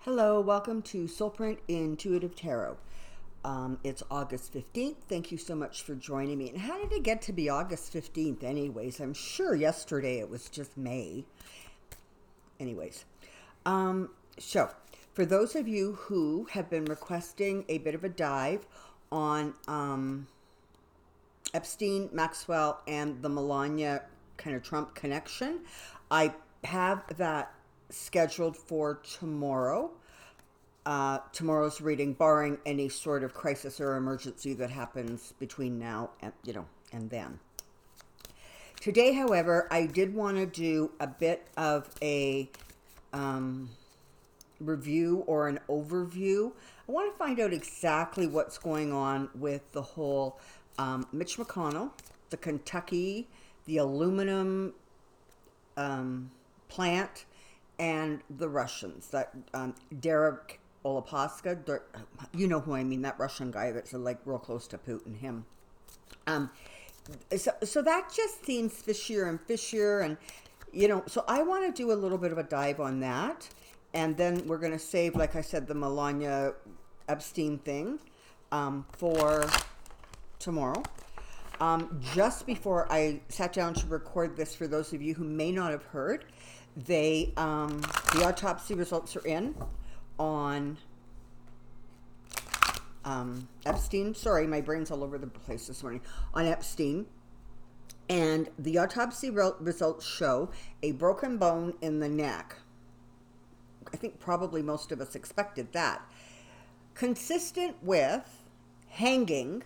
Hello, welcome to Soulprint Intuitive Tarot. It's August 15th. Thank you so much for joining me. And how did it get to be August 15th anyways? I'm sure yesterday it was just May. Anyways, so for those of you who have been requesting a bit of a dive on Epstein, Maxwell, and the Melania kind of Trump connection, I have that scheduled for tomorrow. Tomorrow's reading, barring any sort of crisis or emergency that happens between now and and then. Today, however, I did want to do a bit of a review or an overview. I want to find out exactly what's going on with the whole Mitch McConnell, the Kentucky, the aluminum plant, and the Russians, that Derek Olapaska, you know who I mean, that Russian guy that's like real close to Putin, him. So that just seems fishier and fishier, and so I want to do a little bit of a dive on that, and then we're going to save, like I said, the Melania Epstein thing for tomorrow. Just before I sat down to record this, for those of you who may not have heard, the autopsy results are in on Epstein. Sorry, my brain's all over the place this morning. On Epstein. And the autopsy results show a broken bone in the neck. I think probably most of us expected that. Consistent with hanging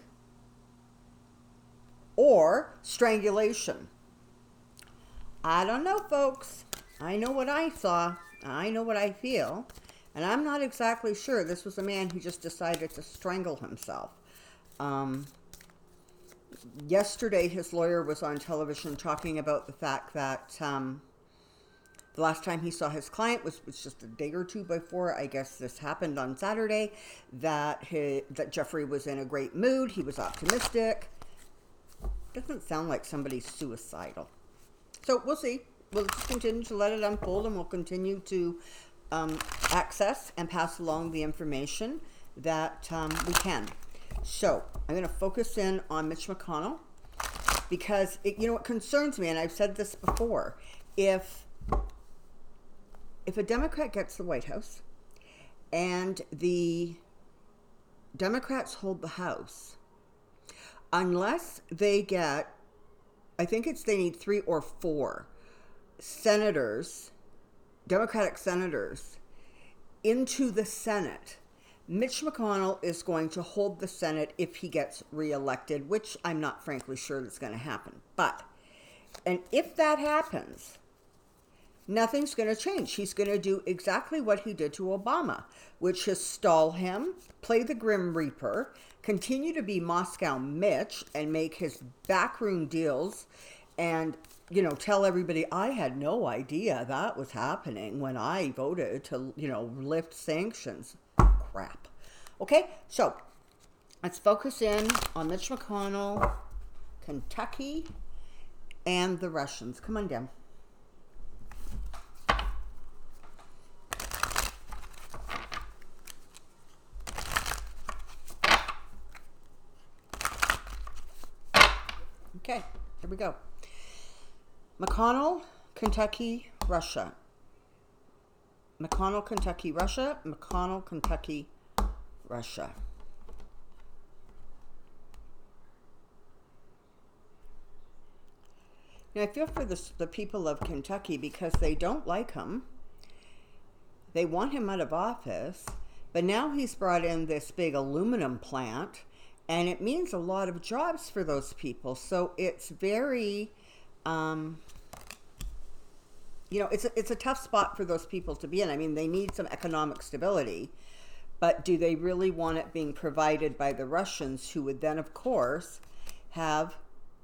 or strangulation. I don't know, folks. I know what I saw. I know what I feel. And I'm not exactly sure this was a man who just decided to strangle himself. Yesterday, his lawyer was on television talking about the fact that the last time he saw his client was just a day or two before, I guess this happened on Saturday, that Jeffrey was in a great mood. He was optimistic. Doesn't sound like somebody's suicidal. So we'll see. We'll just continue to let it unfold, and we'll continue to access and pass along the information that we can. So I'm going to focus in on Mitch McConnell, because it concerns me, and I've said this before. If a Democrat gets the White House and the Democrats hold the House, unless they get, I think they need 3 or 4 senators, Democratic senators, into the Senate, Mitch McConnell is going to hold the Senate if he gets reelected, which I'm not frankly sure that's going to happen. And if that happens, nothing's going to change. He's going to do exactly what he did to Obama, which is stall him, play the Grim Reaper, continue to be Moscow Mitch, and make his backroom deals, and tell everybody, I had no idea that was happening when I voted to, lift sanctions. Crap. Okay, so let's focus in on Mitch McConnell, Kentucky, and the Russians. Come on down. Okay, here we go. McConnell, Kentucky, Russia. McConnell, Kentucky, Russia. McConnell, Kentucky, Russia. Now, I feel for the people of Kentucky, because they don't like him. They want him out of office. But now he's brought in this big aluminum plant, and it means a lot of jobs for those people. So it's very... it's a tough spot for those people to be in. I mean, they need some economic stability, but do they really want it being provided by the Russians, who would then, of course, have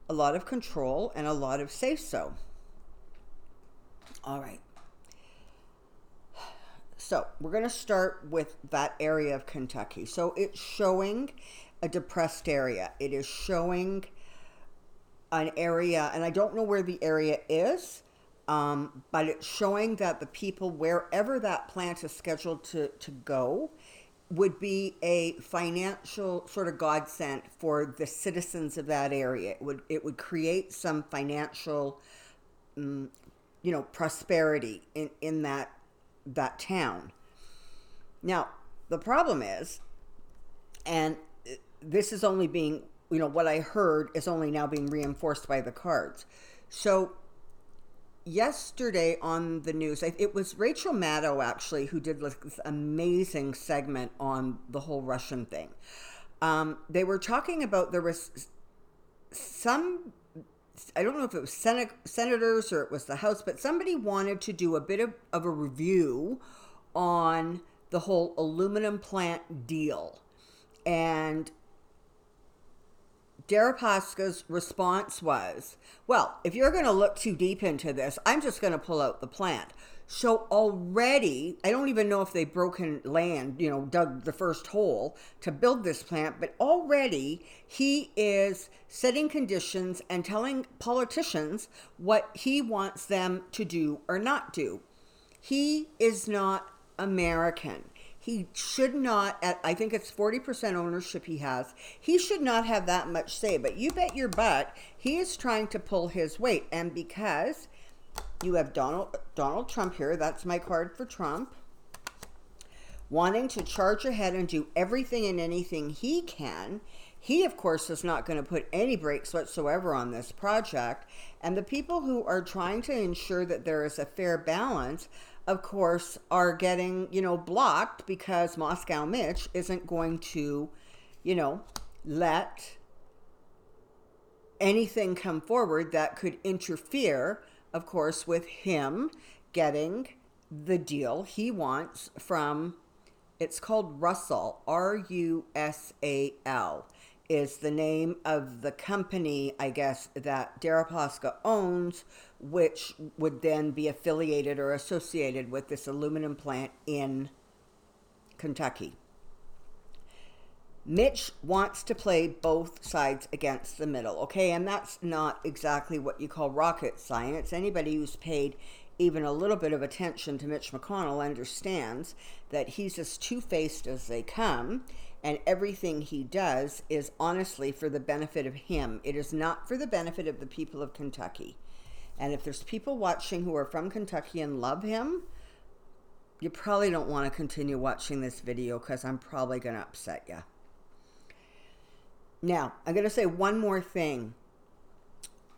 a lot of control and a lot of say-so? All right. So we're going to start with that area of Kentucky. So it's showing a depressed area. It is showing an area, and I don't know where the area is. But it's showing that the people, wherever that plant is scheduled to go, would be a financial sort of godsend for the citizens of that area. It would create some financial, prosperity in that town. Now, the problem is, and this is only being, what I heard is only now being reinforced by the cards. So yesterday on the news, it was Rachel Maddow actually who did this amazing segment on the whole Russian thing. They were talking about, there was some, I don't know if it was senators or it was the House, but somebody wanted to do a bit of a review on the whole aluminum plant deal. And Deripaska's response was, well, if you're going to look too deep into this, I'm just going to pull out the plant. So already, I don't even know if they've broken land, dug the first hole to build this plant, but already he is setting conditions and telling politicians what he wants them to do or not do. He is not American. He should not, I think it's 40% ownership he has. He should not have that much say, but you bet your butt he is trying to pull his weight. And because you have Donald Trump here, that's my card for Trump, wanting to charge ahead and do everything and anything he can, he, of course, is not going to put any brakes whatsoever on this project. And the people who are trying to ensure that there is a fair balance, of course, are getting, blocked because Moscow Mitch isn't going to, let anything come forward that could interfere, of course, with him getting the deal he wants from, it's called Russell, Rusal, is the name of the company, I guess, that Deripaska owns, which would then be affiliated or associated with this aluminum plant in Kentucky. Mitch wants to play both sides against the middle, okay? And that's not exactly what you call rocket science. Anybody who's paid even a little bit of attention to Mitch McConnell understands that he's as two-faced as they come, and everything he does is honestly for the benefit of him. It is not for the benefit of the people of Kentucky. And if there's people watching who are from Kentucky and love him, you probably don't want to continue watching this video because I'm probably going to upset you. Now, I'm going to say one more thing.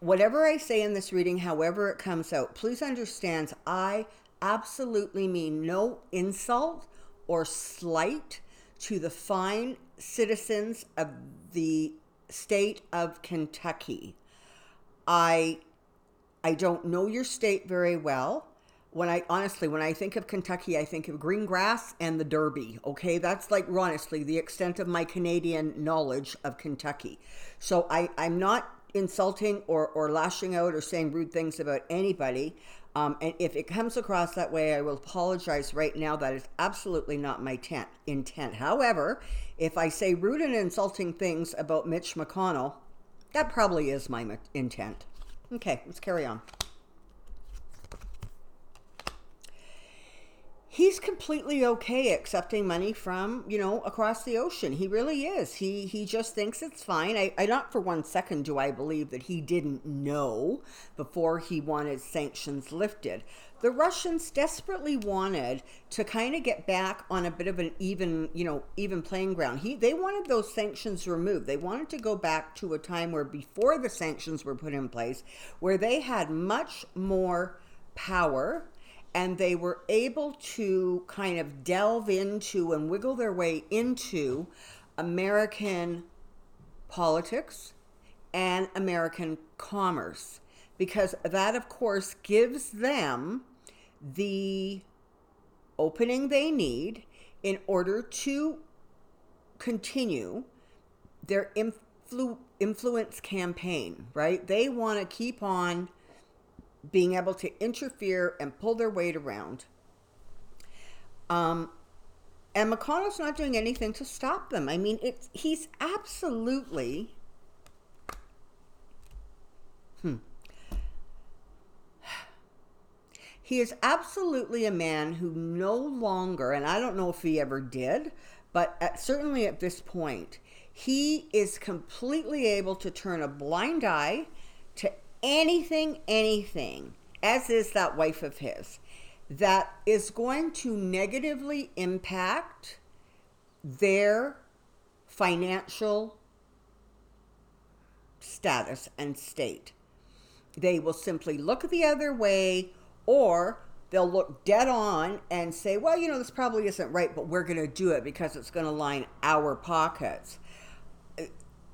Whatever I say in this reading, however it comes out, please understand I absolutely mean no insult or slight to the fine citizens of the state of Kentucky. I don't know your state very well. When I think of Kentucky, I think of green grass and the Derby, okay? That's like, honestly, the extent of my Canadian knowledge of Kentucky. So I'm not insulting or lashing out or saying rude things about anybody. And if it comes across that way, I will apologize right now. That is absolutely not my intent. However, if I say rude and insulting things about Mitch McConnell, that probably is my intent. Okay, let's carry on. He's completely okay accepting money from, across the ocean. He really is. He just thinks it's fine. I not for 1 second do I believe that he didn't know before he wanted sanctions lifted. The Russians desperately wanted to kind of get back on a bit of an even playing ground. They wanted those sanctions removed. They wanted to go back to a time where before the sanctions were put in place, where they had much more power, and they were able to kind of delve into and wiggle their way into American politics and American commerce. Because that, of course, gives them the opening they need in order to continue their influence campaign, right? They want to keep on being able to interfere and pull their weight around. And McConnell's not doing anything to stop them. I mean, he's absolutely... He is absolutely a man who no longer, and I don't know if he ever did, but certainly at this point, he is completely able to turn a blind eye to anything, as is that wife of his, that is going to negatively impact their financial status and state. They will simply look the other way, or they'll look dead on and say, well, this probably isn't right, but we're going to do it because it's going to line our pockets.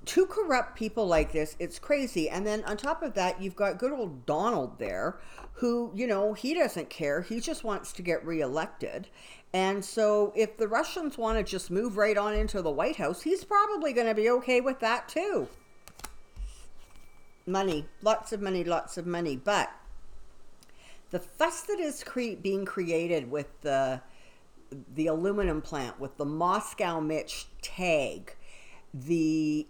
Two corrupt people like this, it's crazy. And then on top of that, you've got good old Donald there who, he doesn't care. He just wants to get reelected. And so if the Russians want to just move right on into the White House, he's probably going to be okay with that too. Money, lots of money. But the fuss that is being created with the aluminum plant, with the Moscow Mitch tag, the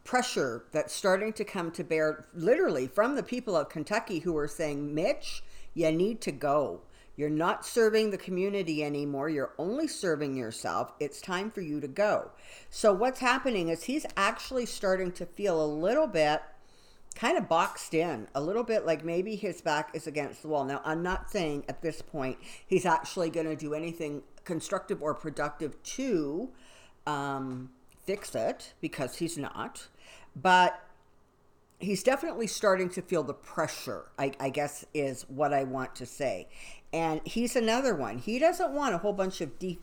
pressure that's starting to come to bear literally from the people of Kentucky who are saying, Mitch, you need to go. You're not serving the community anymore. You're only serving yourself. It's time for you to go. So what's happening is he's actually starting to feel a little bit kind of boxed in, a little bit like maybe his back is against the wall. Now, I'm not saying at this point he's actually going to do anything constructive or productive to fix it, because he's not, but he's definitely starting to feel the pressure, I guess is what I want to say. And he's another one. He doesn't want a whole bunch of deep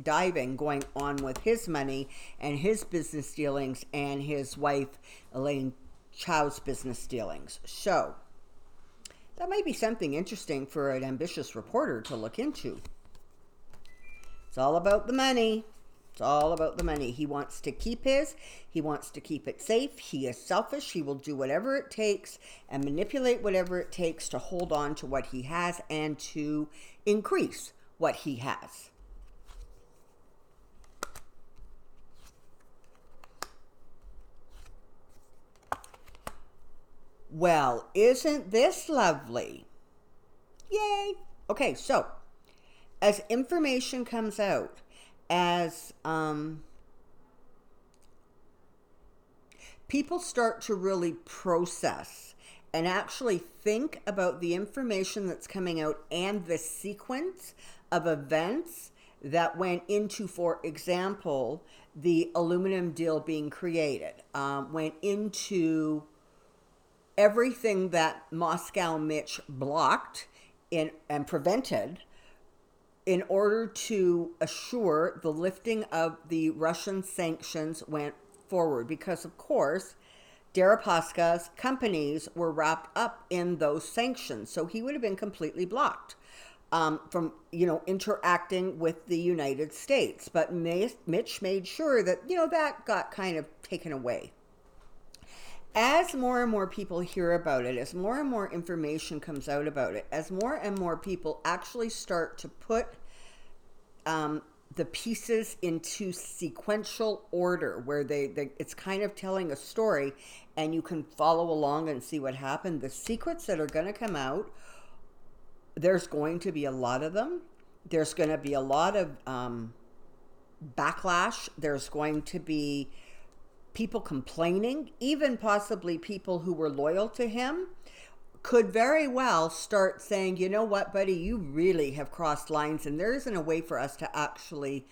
diving going on with his money and his business dealings and his wife, Elaine Chow's business dealings. So that might be something interesting for an ambitious reporter to look into. It's all about the money. It's all about the money. He wants to keep his. He wants to keep it safe. He is selfish. He will do whatever it takes and manipulate whatever it takes to hold on to what he has and to increase what he has. Well, isn't this lovely? Yay. Okay, so as information comes out, as people start to really process and actually think about the information that's coming out and the sequence of events that went into, for example, the aluminum deal being created, went into everything that Moscow Mitch blocked and prevented in order to assure the lifting of the Russian sanctions went forward. Because, of course, Deripaska's companies were wrapped up in those sanctions. So he would have been completely blocked from, interacting with the United States. But Mitch made sure that, that got kind of taken away. As more and more people hear about it, as more and more information comes out about it, as more and more people actually start to put the pieces into sequential order, where it's kind of telling a story and you can follow along and see what happened, the secrets that are going to come out, there's going to be a lot of them. There's going to be a lot of backlash. There's going to be people complaining, even possibly people who were loyal to him could very well start saying, you know what, buddy, you really have crossed lines and there isn't a way for us to actually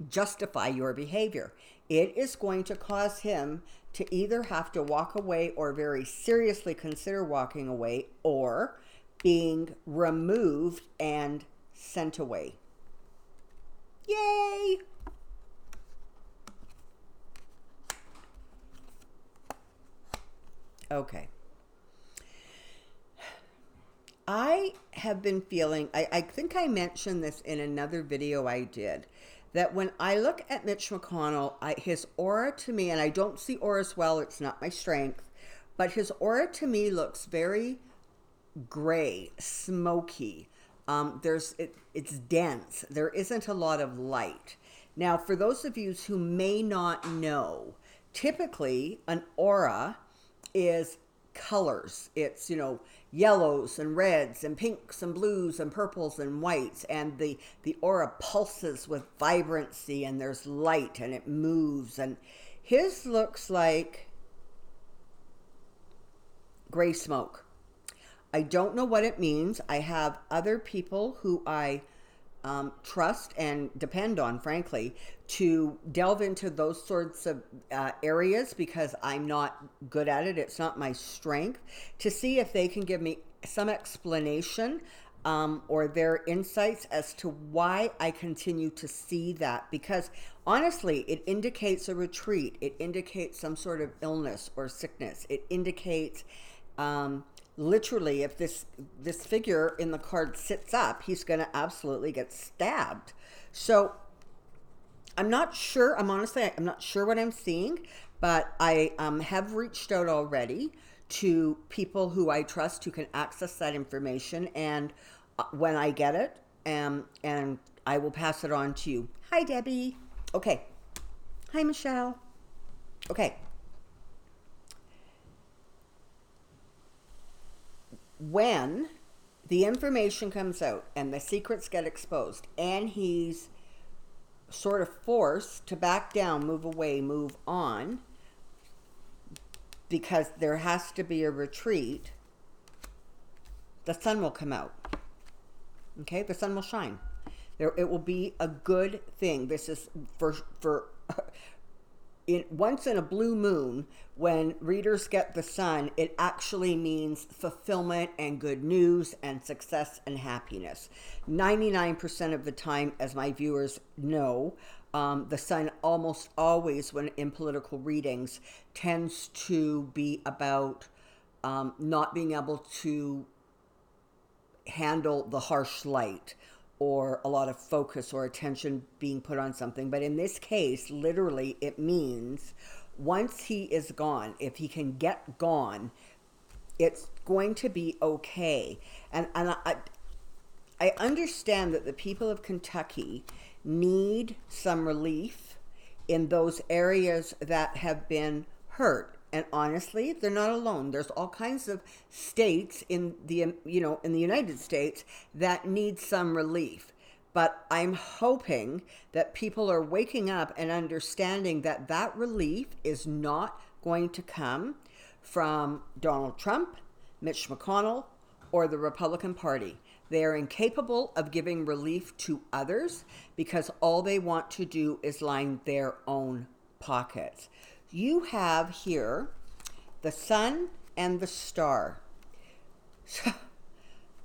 justify your behavior. It is going to cause him to either have to walk away or very seriously consider walking away or being removed and sent away. Yay! Okay. I have been feeling, I think I mentioned this in another video I did, that when I look at Mitch McConnell, his aura to me, and I don't see auras well, it's not my strength, but his aura to me looks very gray, smoky. It's dense. There isn't a lot of light. Now, for those of you who may not know, typically an aura is colors. It's, yellows and reds and pinks and blues and purples and whites, and the aura pulses with vibrancy, and there's light and it moves. And his looks like gray smoke. I don't know what it means. I have other people who I trust and depend on, frankly, to delve into those sorts of areas, because I'm not good at it. It's not my strength, to see if they can give me some explanation or their insights as to why I continue to see that. Because honestly, it indicates a retreat. It indicates some sort of illness or sickness. It indicates literally, if this figure in the card sits up, he's going to absolutely get stabbed. So I'm not sure. I'm not sure what I'm seeing, but I have reached out already to people who I trust who can access that information. And when I get it, and I will pass it on to you. Hi, Debbie. Okay. Hi, Michelle. Okay. When the information comes out and the secrets get exposed, and he's sort of forced to back down, move away, move on, because there has to be a retreat, the sun will come out. Okay, the sun will shine. It will be a good thing. This is for once in a blue moon, when readers get the sun, it actually means fulfillment and good news and success and happiness. 99% of the time, as my viewers know, the sun almost always, when in political readings, tends to be about not being able to handle the harsh light, or a lot of focus or attention being put on something. But in this case, literally, it means once he is gone, if he can get gone, it's going to be okay. And I understand that the people of Kentucky need some relief in those areas that have been hurt. And honestly, they're not alone. There's all kinds of states in the United States that need some relief. But I'm hoping that people are waking up and understanding that that relief is not going to come from Donald Trump, Mitch McConnell, or the Republican Party. They are incapable of giving relief to others, because all they want to do is line their own pockets. You have here the sun and the star.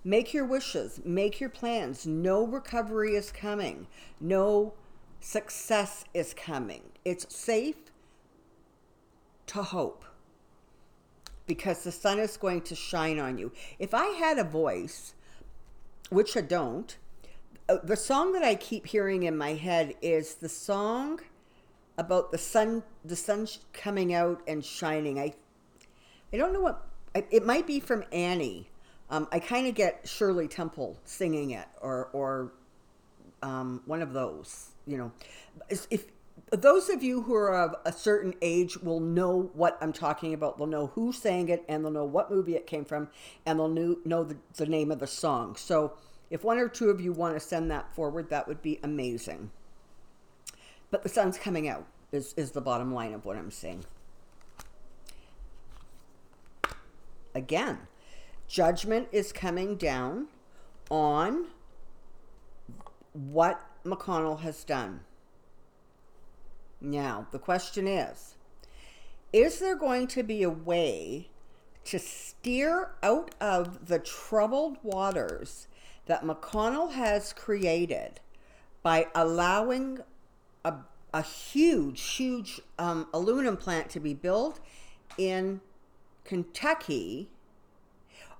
Make your wishes, make your plans. No recovery is coming. No success is coming. It's safe to hope, because the sun is going to shine on you. If I had a voice, which I don't, the song that I keep hearing in my head is the song about the sun coming out and shining. I don't know what, it might be from Annie. I kind of get Shirley Temple singing it, or one of those, If those of you who are of a certain age will know what I'm talking about. They'll know who sang it, and they'll know what movie it came from, and they'll know the name of the song. So if one or two of you want to send that forward, that would be amazing. But the sun's coming out is the bottom line of what I'm saying. Again, judgment is coming down on what McConnell has done. Now, the question is there going to be a way to steer out of the troubled waters that McConnell has created by allowing a huge aluminum plant to be built in Kentucky?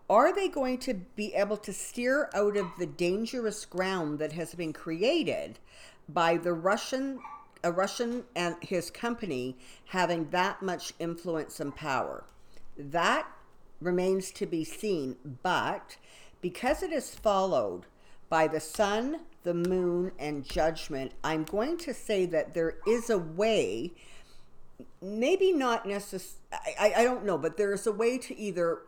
Are they going to be able to steer out of the dangerous ground that has been created by a Russian and his company having that much influence and power? That remains to be seen, but because it is followed by the sun, the moon, and judgment, I'm going to say that there is a way maybe not necessarily, I don't know, but there's a way to either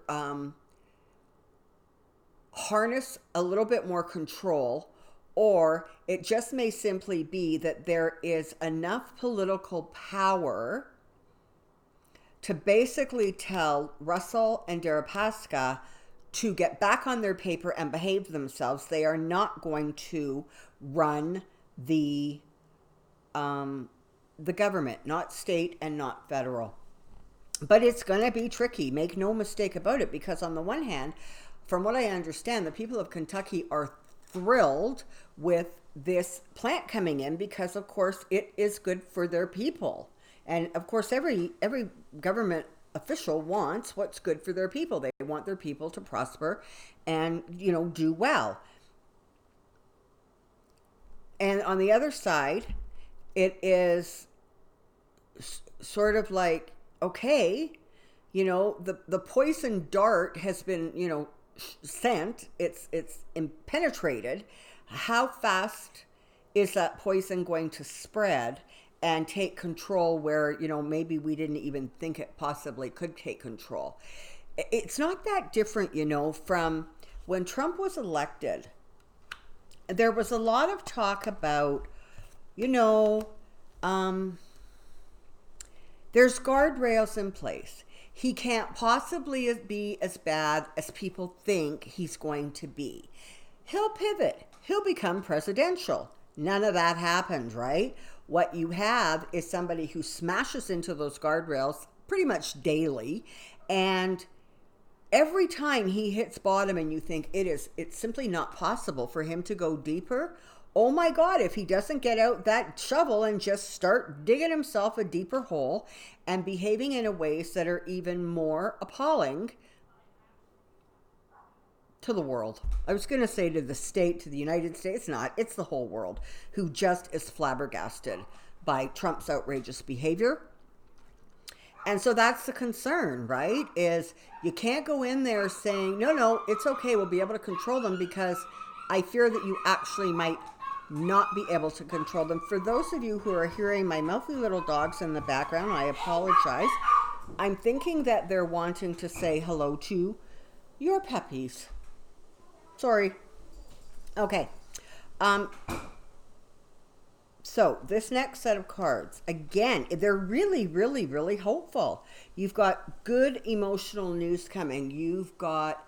harness a little bit more control, or it just may simply be that there is enough political power to basically tell Russell and Deripaska to get back on their paper and behave themselves. They are not going to run the government, not state and not federal. But it's going to be tricky, make no mistake about it, because on the one hand, from what I understand, the people of Kentucky are thrilled with this plant coming in because, of course, it is good for their people. And of course, every government official wants what's good for their people. They want their people to prosper and, do well. And on the other side, it is sort of like, okay, the poison dart has been, sent. It's impenetrated. How fast is that poison going to spread and take control where, maybe we didn't even think it possibly could take control? It's not that different, from when Trump was elected. There was a lot of talk about, there's guardrails in place. He can't possibly be as bad as people think he's going to be. He'll pivot. He'll become presidential. None of that happened, right? What you have is somebody who smashes into those guardrails pretty much daily, and every time he hits bottom and you think it's simply not possible for him to go deeper, oh my God, if he doesn't get out that shovel and just start digging himself a deeper hole and behaving in ways that are even more appalling to the world. I was going to say to the state, to the United States, not. It's the whole world who just is flabbergasted by Trump's outrageous behavior. And so that's the concern, right? Is you can't go in there saying, no, it's okay, we'll be able to control them, because I fear that you actually might not be able to control them. For those of you who are hearing my mouthy little dogs in the background, I apologize. I'm thinking that they're wanting to say hello to your puppies. Sorry. Okay. So this next set of cards, again, they're really, really, really hopeful. You've got good emotional news coming. You've got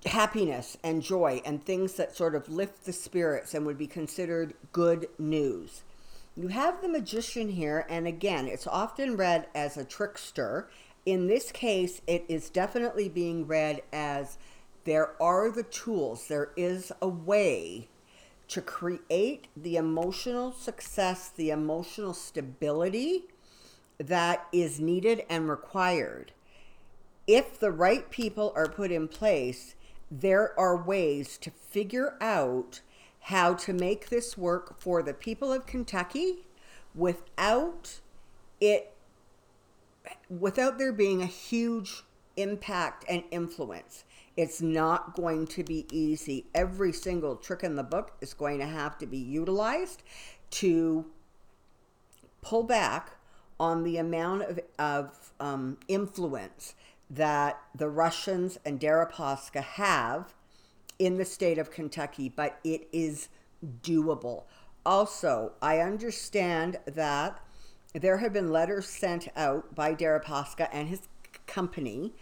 happiness and joy and things that sort of lift the spirits and would be considered good news. You have the Magician here, and again, it's often read as a trickster. In this case, it is definitely being read as there are the tools. There is a way to create the emotional success, the emotional stability that is needed and required. If the right people are put in place, there are ways to figure out how to make this work for the people of Kentucky without there being a huge impact and influence. It's not going to be easy. Every single trick in the book is going to have to be utilized to pull back on the amount of influence that the Russians and Deripaska have in the state of Kentucky, but it is doable. Also, I understand that there have been letters sent out by Deripaska and his company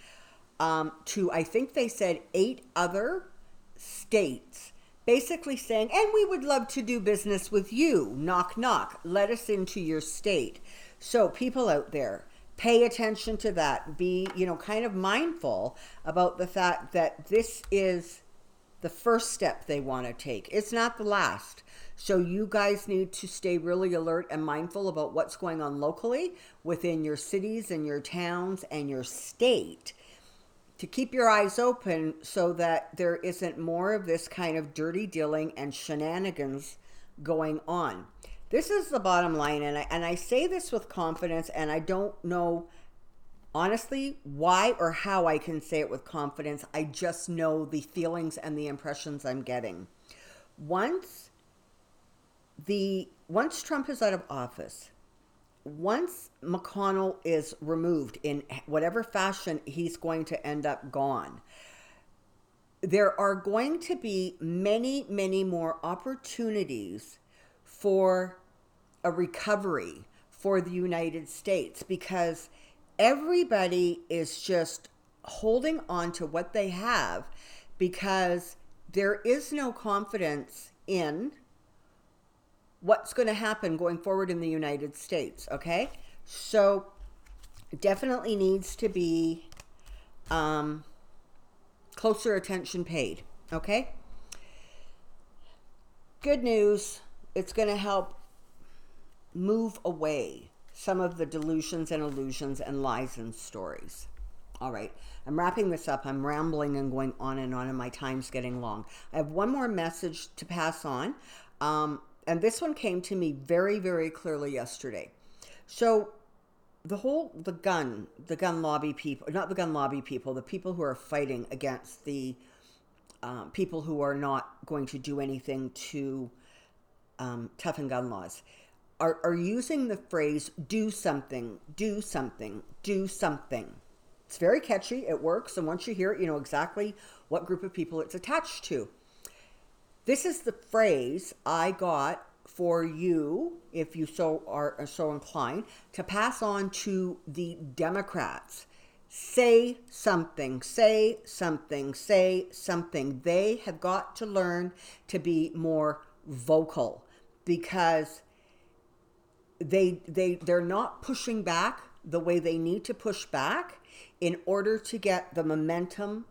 to, I think they said, 8 other states, basically saying, and we would love to do business with you. Knock, knock. Let us into your state. So people out there, pay attention to that. Be, kind of mindful about the fact that this is the first step they want to take. It's not the last. So you guys need to stay really alert and mindful about what's going on locally within your cities and your towns and your state, to keep your eyes open so that there isn't more of this kind of dirty dealing and shenanigans going on. This is the bottom line, and I say this with confidence, and I don't know honestly why or how I can say it with confidence. I just know the feelings and the impressions I'm getting. Once Trump is out of office, once McConnell is removed in whatever fashion, he's going to end up gone. There are going to be many, many more opportunities for a recovery for the United States, because everybody is just holding on to what they have, because there is no confidence in what's going to happen going forward in the United States. Okay, so definitely needs to be closer attention paid. Okay, good news, it's going to help move away some of the delusions and illusions and lies and stories. All right, I'm wrapping this up. I'm rambling and going on, and my time's getting long. I have one more message to pass on, and this one came to me very, very clearly yesterday. So the gun lobby people, not the gun lobby people, the people who are fighting against the people who are not going to do anything to toughen gun laws, are using the phrase, do something, do something, do something. It's very catchy. It works. And once you hear it, you know exactly what group of people it's attached to. This is the phrase I got for you, if you are so inclined, to pass on to the Democrats. Say something, say something, say something. They have got to learn to be more vocal, because they're not pushing back the way they need to push back in order to get the momentum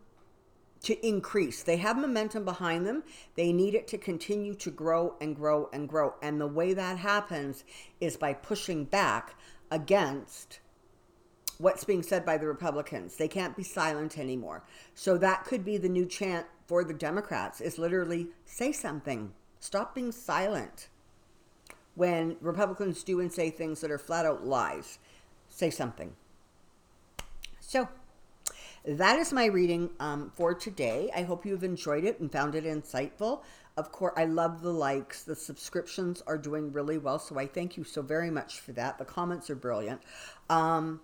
to increase. They have momentum behind them. They need it to continue to grow and grow and grow. And the way that happens is by pushing back against what's being said by the Republicans. They can't be silent anymore. So that could be the new chant for the Democrats, is literally say something. Stop being silent. When Republicans do and say things that are flat out lies, say something. So that is my reading for today. I hope you've enjoyed it and found it insightful. Of course, I love the likes. The subscriptions are doing really well, so I thank you so very much for that. The comments are brilliant. And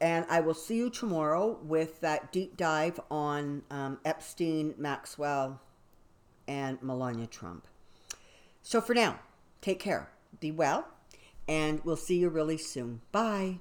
I will see you tomorrow with that deep dive on Epstein, Maxwell, and Melania Trump. So for now, take care, be well, and we'll see you really soon. Bye.